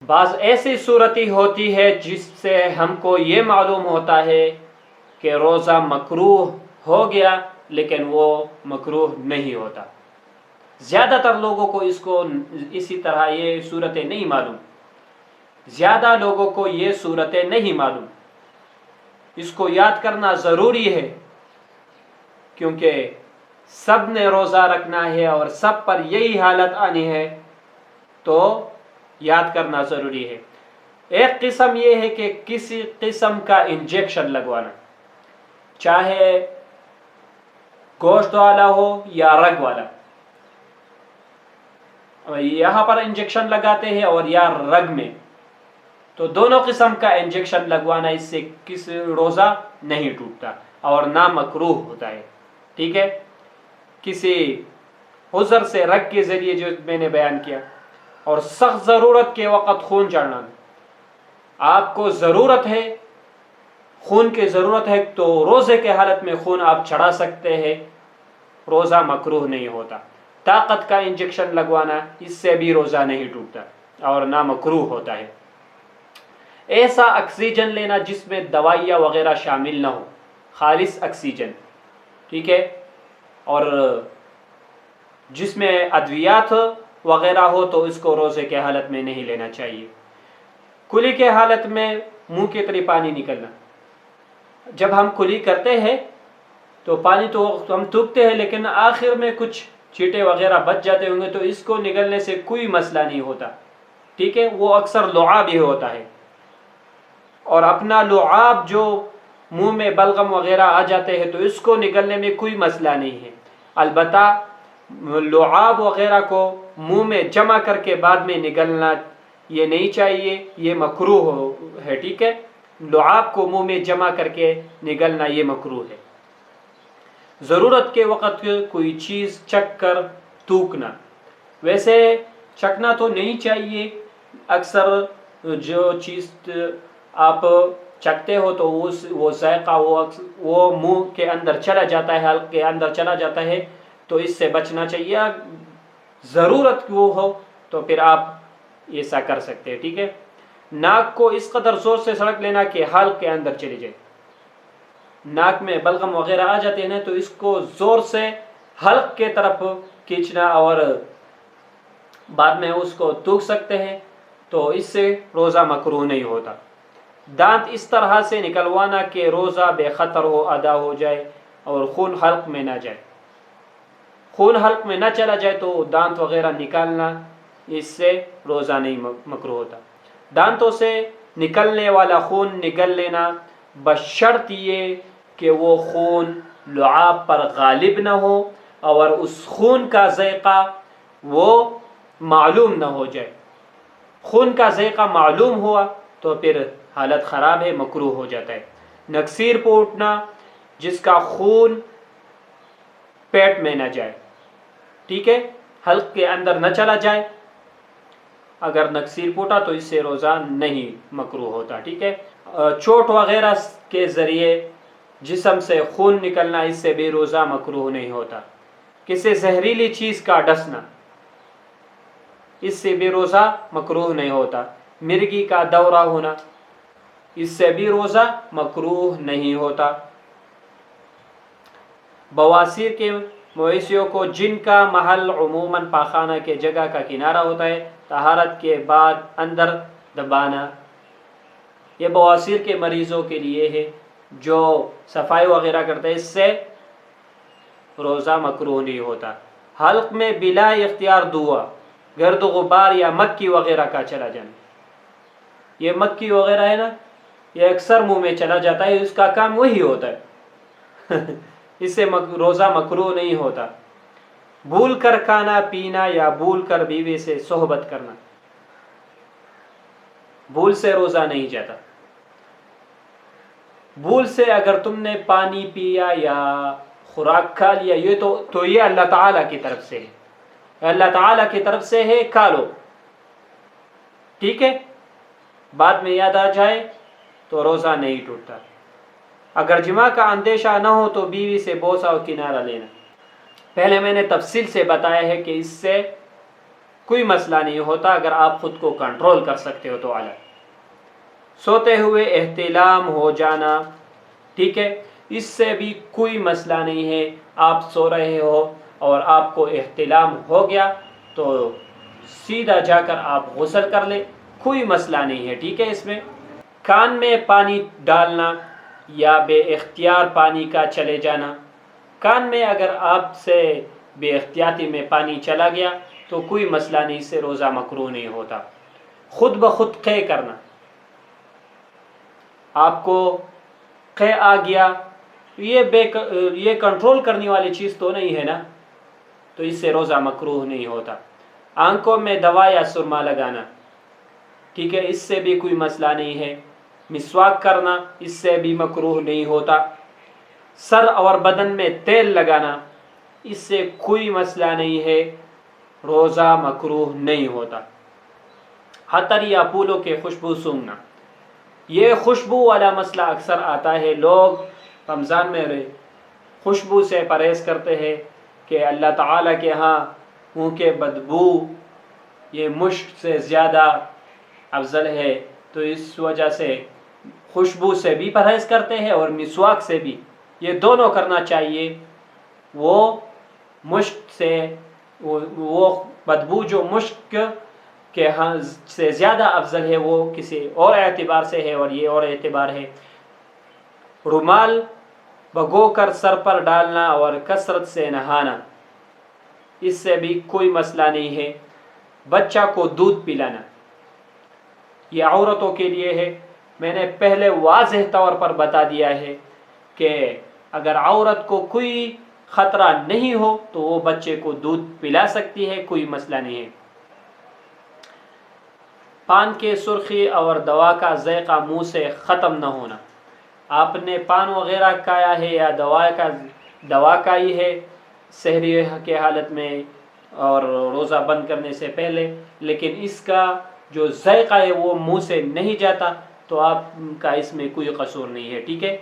بعض ایسی صورتیں ہوتی ہے جس سے ہم کو یہ معلوم ہوتا ہے کہ روزہ مکروہ ہو گیا لیکن وہ مکروہ نہیں ہوتا. زیادہ تر لوگوں کو اسی طرح یہ صورتیں نہیں معلوم. زیادہ لوگوں کو یہ صورتیں نہیں معلوم. اس کو یاد کرنا ضروری ہے کیونکہ سب نے روزہ رکھنا ہے اور سب پر یہی حالت آنی ہے، تو یاد کرنا ضروری ہے. ایک قسم یہ ہے کہ کسی قسم کا انجیکشن لگوانا، چاہے گوشت والا ہو یا رگ والا. یہاں پر انجیکشن لگاتے ہیں اور یا رگ میں، تو دونوں قسم کا انجیکشن لگوانا، اس سے کسی روزہ نہیں ٹوٹتا اور نہ مکروہ ہوتا ہے. ٹھیک ہے. کسی عذر سے رگ کے ذریعے جو میں نے بیان کیا، اور سخت ضرورت کے وقت خون چڑھنا. آپ کو ضرورت ہے، خون کی ضرورت ہے، تو روزے کے حالت میں خون آپ چڑھا سکتے ہیں، روزہ مکروہ نہیں ہوتا. طاقت کا انجیکشن لگوانا، اس سے بھی روزہ نہیں ٹوٹتا اور نہ مکروہ ہوتا ہے. ایسا آکسیجن لینا جس میں دوائیاں وغیرہ شامل نہ ہو، خالص آکسیجن. ٹھیک ہے. اور جس میں ادویات وغیرہ ہو تو اس کو روزے کے حالت میں نہیں لینا چاہیے. کلی کے حالت میں منہ کے طرف پانی نکلنا. جب ہم کلی کرتے ہیں تو پانی تو ہم تھوکتے ہیں، لیکن آخر میں کچھ چیٹے وغیرہ بچ جاتے ہوں گے، تو اس کو نگلنے سے کوئی مسئلہ نہیں ہوتا. ٹھیک ہے. وہ اکثر لعاب ہی ہوتا ہے، اور اپنا لعاب جو منہ میں بلغم وغیرہ آ جاتے ہیں تو اس کو نگلنے میں کوئی مسئلہ نہیں ہے. البتہ لعاب وغیرہ کو منہ میں جمع کر کے بعد میں نگلنا یہ نہیں چاہیے، یہ مکروہ ہے. ٹھیک ہے. لعاب کو منہ میں جمع کر کے نگلنا یہ مکروہ ہے. ضرورت کے وقت کوئی چیز چکھ کر تھوکنا، ویسے چکھنا تو نہیں چاہیے. اکثر جو چیز آپ چکھتے ہو تو وہ ذائقہ وہ منہ کے اندر چلا جاتا ہے، حلق کے اندر چلا جاتا ہے، تو اس سے بچنا چاہیے. ضرورت وہ ہو تو پھر آپ ایسا کر سکتے ہیں. ٹھیک ہے. ناک کو اس قدر زور سے سڑک لینا کہ حلق کے اندر چلی جائے. ناک میں بلغم وغیرہ آ جاتے ہیں تو اس کو زور سے حلق کے طرف کھینچنا اور بعد میں اس کو تھوک سکتے ہیں، تو اس سے روزہ مکروہ نہیں ہوتا. دانت اس طرح سے نکلوانا کہ روزہ بے خطر ہو، ادا ہو جائے اور خون حلق میں نہ جائے. خون حلق میں نہ چلا جائے تو دانت وغیرہ نکالنا، اس سے روزہ نہیں مکروہ ہوتا. دانتوں سے نکلنے والا خون نگل لینا بشرط یہ کہ وہ خون لعاب پر غالب نہ ہو اور اس خون کا ذائقہ وہ معلوم نہ ہو جائے. خون کا ذائقہ معلوم ہوا تو پھر حالت خراب ہے، مکروہ ہو جاتا ہے. نکسیر پھوٹنا، جس کا خون پیٹ میں نہ جائے. ٹھیک ہے. حلق کے اندر نہ چلا جائے. اگر نکسیر پھوٹا تو اس سے روزہ نہیں مکروہ ہوتا. ٹھیک ہے. چوٹ وغیرہ کے ذریعے جسم سے خون نکلنا، اس سے بھی روزہ مکروہ نہیں ہوتا. کسی زہریلی چیز کا ڈسنا، اس سے بھی روزہ مکروہ نہیں ہوتا. مرگی کا دورہ ہونا، اس سے بھی روزہ مکروہ نہیں ہوتا. بواسیر کے مویشیوں کو جن کا محل عموماً پاخانہ کے جگہ کا کنارہ ہوتا ہے، طہارت کے بعد اندر دبانا. یہ بواسیر کے مریضوں کے لیے ہے جو صفائی وغیرہ کرتے ہیں، اس سے روزہ مکروہ نہیں ہوتا. حلق میں بلا اختیار دعا، گرد و غبار یا مکھی وغیرہ کا چلا جانا. یہ مکھی وغیرہ ہے نا، یہ اکثر منہ میں چلا جاتا ہے، اس کا کام وہی ہوتا ہے. اس سے روزہ مکروہ نہیں ہوتا. بھول کر کھانا پینا یا بھول کر بیوی سے صحبت کرنا، بھول سے روزہ نہیں جاتا. بھول سے اگر تم نے پانی پیا یا خوراک کھا لیا، یہ تو یہ اللہ تعالیٰ کی طرف سے ہے، اللہ تعالیٰ کی طرف سے ہے، کھا لو. ٹھیک ہے. بعد میں یاد آ جائے تو روزہ نہیں ٹوٹتا. اگر جماع کا اندیشہ نہ ہو تو بیوی سے بوسہ اور کنارہ لینا. پہلے میں نے تفصیل سے بتایا ہے کہ اس سے کوئی مسئلہ نہیں ہوتا اگر آپ خود کو کنٹرول کر سکتے ہو تو الگ۔ سوتے ہوئے احتلام ہو جانا، ٹھیک ہے، اس سے بھی کوئی مسئلہ نہیں ہے۔ آپ سو رہے ہو اور آپ کو احتلام ہو گیا تو سیدھا جا کر آپ غسل کر لیں، کوئی مسئلہ نہیں ہے، ٹھیک ہے۔ اس میں کان میں پانی ڈالنا یا بے اختیار پانی کا چلے جانا، کان میں اگر آپ سے بے احتیاطی میں پانی چلا گیا تو کوئی مسئلہ نہیں، اس سے روزہ مکروہ نہیں ہوتا۔ خود بخود قے کرنا، آپ کو قے آ گیا، یہ کنٹرول کرنے والی چیز تو نہیں ہے نا، تو اس سے روزہ مکروہ نہیں ہوتا۔ آنکھوں میں دوا یا سرما لگانا، ٹھیک ہے، اس سے بھی کوئی مسئلہ نہیں ہے۔ مسواک کرنا، اس سے بھی مکروہ نہیں ہوتا۔ سر اور بدن میں تیل لگانا، اس سے کوئی مسئلہ نہیں ہے، روزہ مکروہ نہیں ہوتا۔ عطر یا پھولوں کے خوشبو سونگھنا، یہ خوشبو والا مسئلہ اکثر آتا ہے۔ لوگ رمضان میں خوشبو سے پرہیز کرتے ہیں کہ اللہ تعالیٰ کے ہاں منہ کے بدبو یہ مشک سے زیادہ افضل ہے، تو اس وجہ سے خوشبو سے بھی پرہیز کرتے ہیں اور مسواک سے بھی، یہ دونوں کرنا چاہیے۔ وہ مشک سے وہ بدبو جو مشک کے ہاں سے زیادہ افضل ہے وہ کسی اور اعتبار سے ہے، اور یہ اور اعتبار ہے۔ رومال بھگو کر سر پر ڈالنا اور کثرت سے نہانا، اس سے بھی کوئی مسئلہ نہیں ہے۔ بچہ کو دودھ پلانا، یہ عورتوں کے لیے ہے۔ میں نے پہلے واضح طور پر بتا دیا ہے کہ اگر عورت کو کوئی خطرہ نہیں ہو تو وہ بچے کو دودھ پلا سکتی ہے، کوئی مسئلہ نہیں ہے۔ پان کے سرخی اور دوا کا ذائقہ منہ سے ختم نہ ہونا، آپ نے پان وغیرہ کھایا ہے یا دوا کھائی ہے سحری کے حالت میں اور روزہ بند کرنے سے پہلے، لیکن اس کا جو ذائقہ ہے وہ منہ سے نہیں جاتا، تو آپ کا اس میں کوئی قصور نہیں ہے، ٹھیک ہے۔